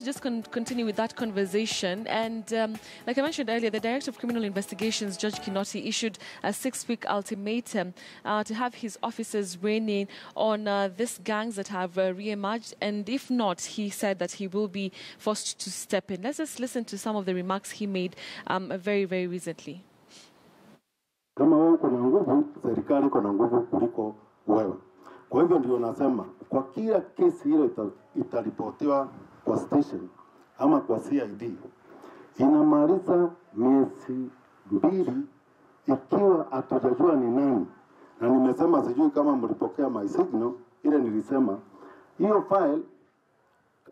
just continue with that conversation. And like I mentioned earlier, the Director of Criminal Investigations, Judge Kinoti, issued a 6-week ultimatum to have his officers rein in on these gangs that have re-emerged. And if not, he said that he will be forced to step in. Let's just listen to some of the remarks he made very, very recently. Kama wewe uko na nguvu, serikali iko na nguvu kuliko wewe. Kwa hivyo ndio nasema kwa kila kesi ile itaripotiwa kwa station ama kwa CID inamaliza miezi 2 ikiwa hatujajua ni nani. Na nimesema sijui kama mlipokea my signal ile nilisema hiyo file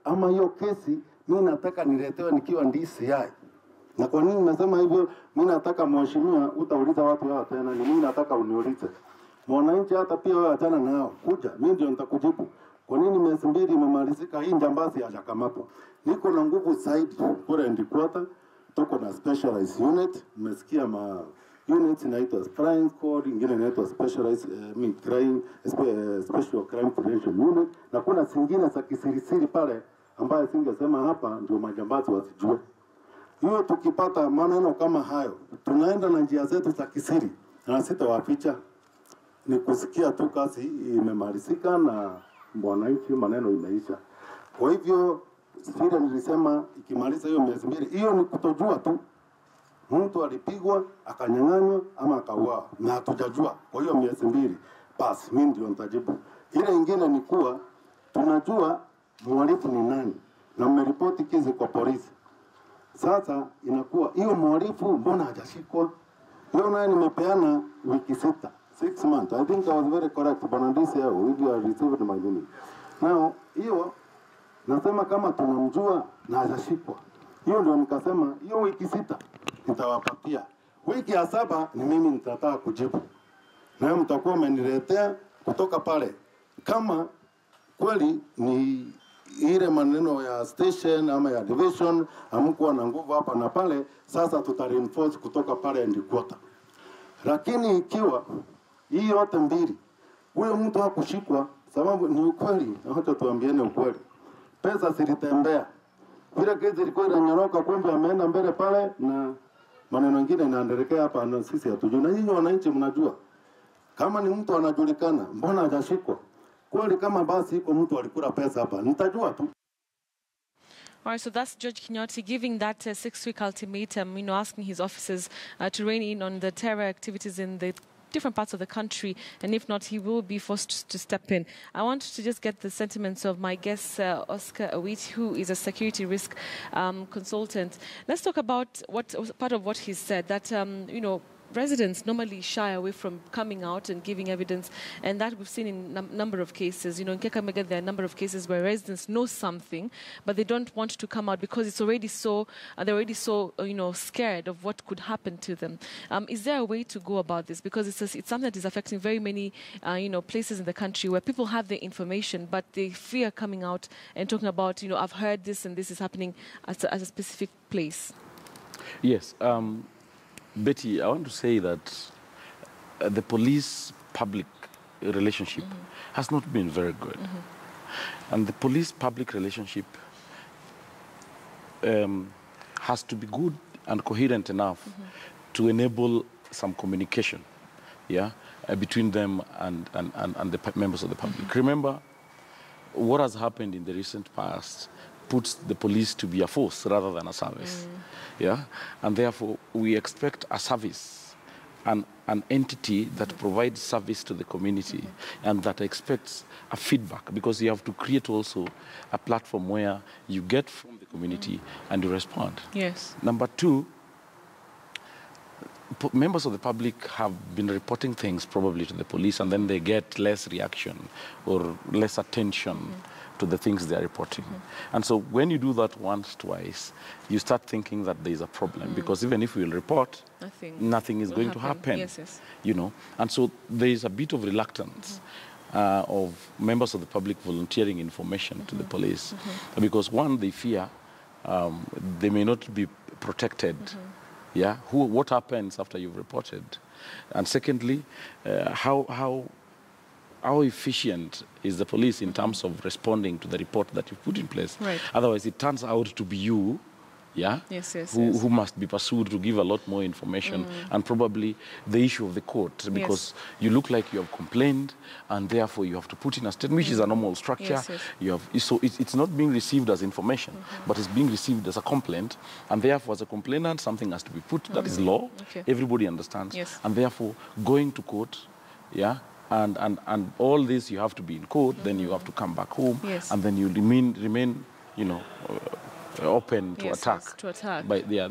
ama hiyo kesi mimi nataka niletewe nikiwa DCI. Na kwa nini nimesema hivyo? Mimi nataka mheshimiwa utauliza watu hao tena, ni mimi nataka uniulize. Mwananchi hata pia wewe achana nao. Kuja, mimi ndio nitakujibu. Kwa nini miezi 2 imemalizika hii njambazi hajakamatwa? Niko na nguvu zaidi kule Ndikwata, tuko na specialized unit, mmesikia units inaitwa crime squad, ingine inaitwa specialized crime special crime prevention unit, na kuna zingine za kisirisiri pale ambaye singesema hapa ndio majambazi wasijue. Hiyo tukipata maneno kama hayo, tunaenda na njia zetu za kisiri na sitawaficha. Ni kusikia tu kazi imemalizika na mwananchi maneno imeisha. Kwa hivyo siri nilisema ikimaliza hiyo miezi 2, hiyo ni kutojua tu. Mtu alipigwa, akanyang'anywa ama akauawa na hatujajua. Kwa hiyo miezi 2 basi mimi ndio nitajibu. Ile nyingine ni kuwa tunajua mhalifu ni nani na mmeripoti kesi kwa polisi. Sasa inakuwa hiyo mhalifu mbona hajashikwa? Hiyo naye nimepeana wiki 6 months. I think I was very correct. Bwana DCI, we have received my money. Now, hiyo nasema kama tunamjua na hajashikwa. Hiyo ndio nikasema hiyo wiki 6 nitawapatia. Wiki ya 7 ni mimi nitataka kujibu. Na mtakuwa mmeniletea kutoka pale. Kama kweli ni ile maneno ya station ama ya division hamkuwa na nguvu hapa na pale, sasa tutareinforce kutoka pale Ndikwata. Lakini ikiwa hii yote 2 huyo mtu hakushikwa, sababu ni ukweli, na hata tuambiane ukweli. Pesa zilitembea. Bila kesi ilikuwa inanyoroka, kumbe ameenda mbele pale na maneno mengine yanaendelea hapa na sisi hatujui. Na nyinyi wananchi mnajua. Kama ni mtu anajulikana, mbona hajashikwa? Kweli kama basi iko mtu alikula pesa hapa, nitajua tu. All right, so that's Judge Kinoti giving that 6-week ultimatum, asking his officers to rein in on the terror activities in the different parts of the country, and if not, he will be forced to step in. I want to just get the sentiments of my guest, Oscar Awit, who is a security risk consultant. Let's talk about part of what he said, that, residents normally shy away from coming out and giving evidence, and that we've seen in a number of cases. In Kakamega, there are a number of cases where residents know something, but they don't want to come out because it's already so, they're already so, scared of what could happen to them. Is there a way to go about this? Because it's something that is affecting very many, places in the country where people have the information, but they fear coming out and talking about, I've heard this and this is happening at a specific place. Yes. Betty, I want to say that the police-public relationship has not been very good. And the police-public relationship has to be good and coherent enough to enable some communication between them and the members of the public. Remember, what has happened in the recent past puts the police to be a force rather than a service. And therefore we expect a service, an entity that provides service to the community and that expects a feedback, because you have to create also a platform where you get from the community and you respond. Yes. Number 2, members of the public have been reporting things probably to the police, and then they get less reaction or less attention to the things they are reporting. And so when you do that once, twice, you start thinking that there is a problem, because even if we will report, nothing is going to happen. Yes. And so there is a bit of reluctance of members of the public volunteering information to the police, because one, they fear they may not be protected. What happens after you've reported? And secondly, how how efficient is the police in terms of responding to the report that you put in place. Right. Otherwise, it turns out to be you, yeah, who must be pursued to give a lot more information, and probably the issue of the court, because you look like you have complained, and therefore you have to put in a statement, which is a normal structure. So it's not being received as information, but it's being received as a complaint, and therefore as a complainant, something has to be put. That is law. Everybody understands. And therefore, going to court, yeah, and all this, you have to be in court, then you have to come back home, and then you remain, you know, open to attack.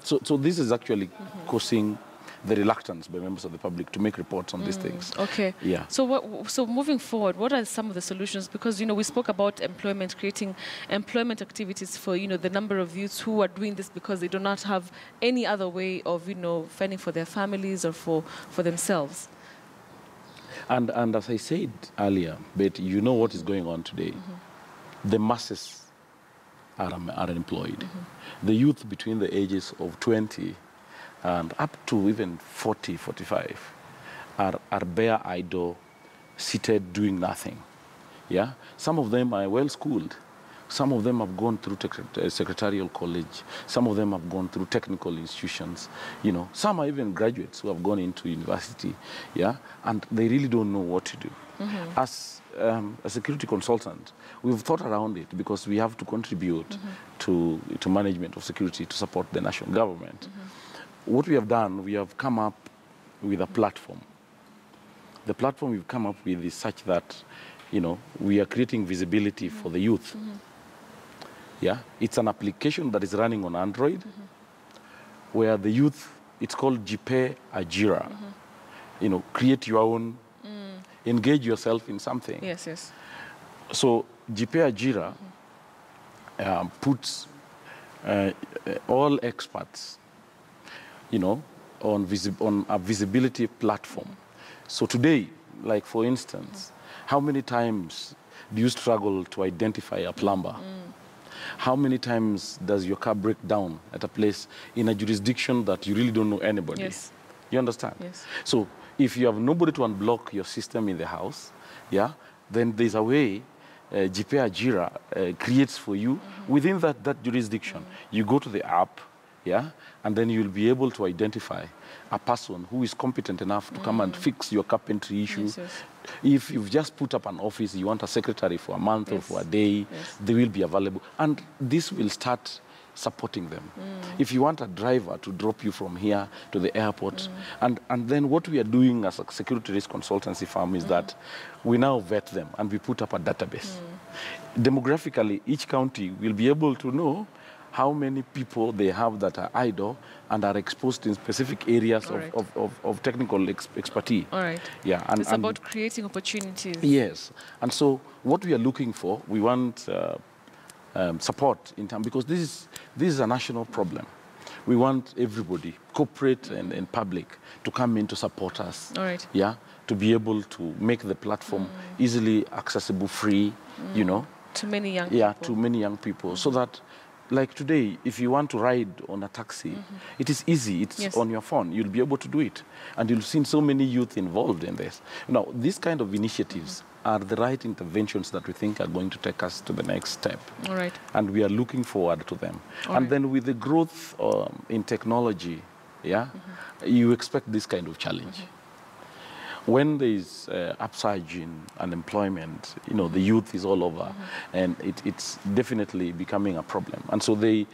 So this is actually causing the reluctance by members of the public to make reports on these things. Okay. Yeah. So moving forward, what are some of the solutions? Because, you know, we spoke about employment, creating employment activities for, you know, the number of youths who are doing this because they do not have any other way of, you know, fending for their families or for themselves. And as I said earlier, but you know what is going on today. The masses are unemployed. The youth between the ages of 20 and up to even 40, 45 are bare idle, seated, doing nothing. Yeah? Some of them are well-schooled. Some of them have gone through secretarial college. Some of them have gone through technical institutions. You know, some are even graduates who have gone into university. Yeah? And they really don't know what to do. As a security consultant, we've thought around it because we have to contribute to management of security to support the national government. What we have done, we have come up with a platform. The platform we've come up with is such that, you know, we are creating visibility for the youth. Yeah, it's an application that is running on Android, where the youth, it's called Jipe Ajira. You know, create your own, engage yourself in something. So Jipe Ajira puts all experts, you know, on a visibility platform. So today, like for instance, how many times do you struggle to identify a plumber? How many times does your car break down at a place in a jurisdiction that you really don't know anybody? You understand? So if you have nobody to unblock your system in the house, yeah, then there's a way Jipe Ajira creates for you within that jurisdiction. You go to the app, yeah, and then you'll be able to identify a person who is competent enough to come and fix your carpentry issue. If you've just put up an office, you want a secretary for a month or for a day, they will be available. And this will start supporting them. If you want a driver to drop you from here to the airport, and then what we are doing as a security risk consultancy firm is that we now vet them and we put up a database. Demographically, each county will be able to know how many people they have that are idle and are exposed in specific areas of technical expertise. Yeah, and it's about creating opportunities. Yes, and so what we are looking for, we want support in terms, because this is a national problem. We want everybody, corporate and public, to come in to support us. Yeah, to be able to make the platform easily accessible, free, you know. To many young people. Yeah, to many young people, so that, like today, if you want to ride on a taxi, it is easy. It's on your phone. You'll be able to do it. And you'll see so many youth involved in this. Now, these kind of initiatives are the right interventions that we think are going to take us to the next step. And we are looking forward to them. And then with the growth in technology, yeah, you expect this kind of challenge. When there is upsurge in unemployment, you know, the youth is all over, and it's definitely becoming a problem. And so they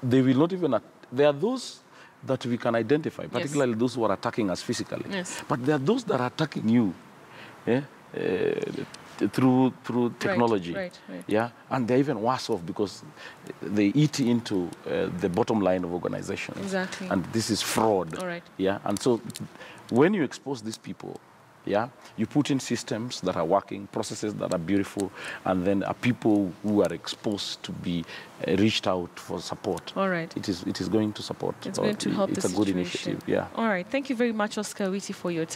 will not even, there are those that we can identify, particularly those who are attacking us physically. But there are those that are attacking you through technology. Yeah, and they're even worse off because they eat into the bottom line of organizations. And this is fraud. Yeah, and so when you expose these people, yeah, you put in systems that are working, processes that are beautiful, and then people who are exposed to be reached out for support. It is going to support. It's going to help the situation. It's a good initiative. Yeah. All right. Thank you very much, Oscar Witi, for your time.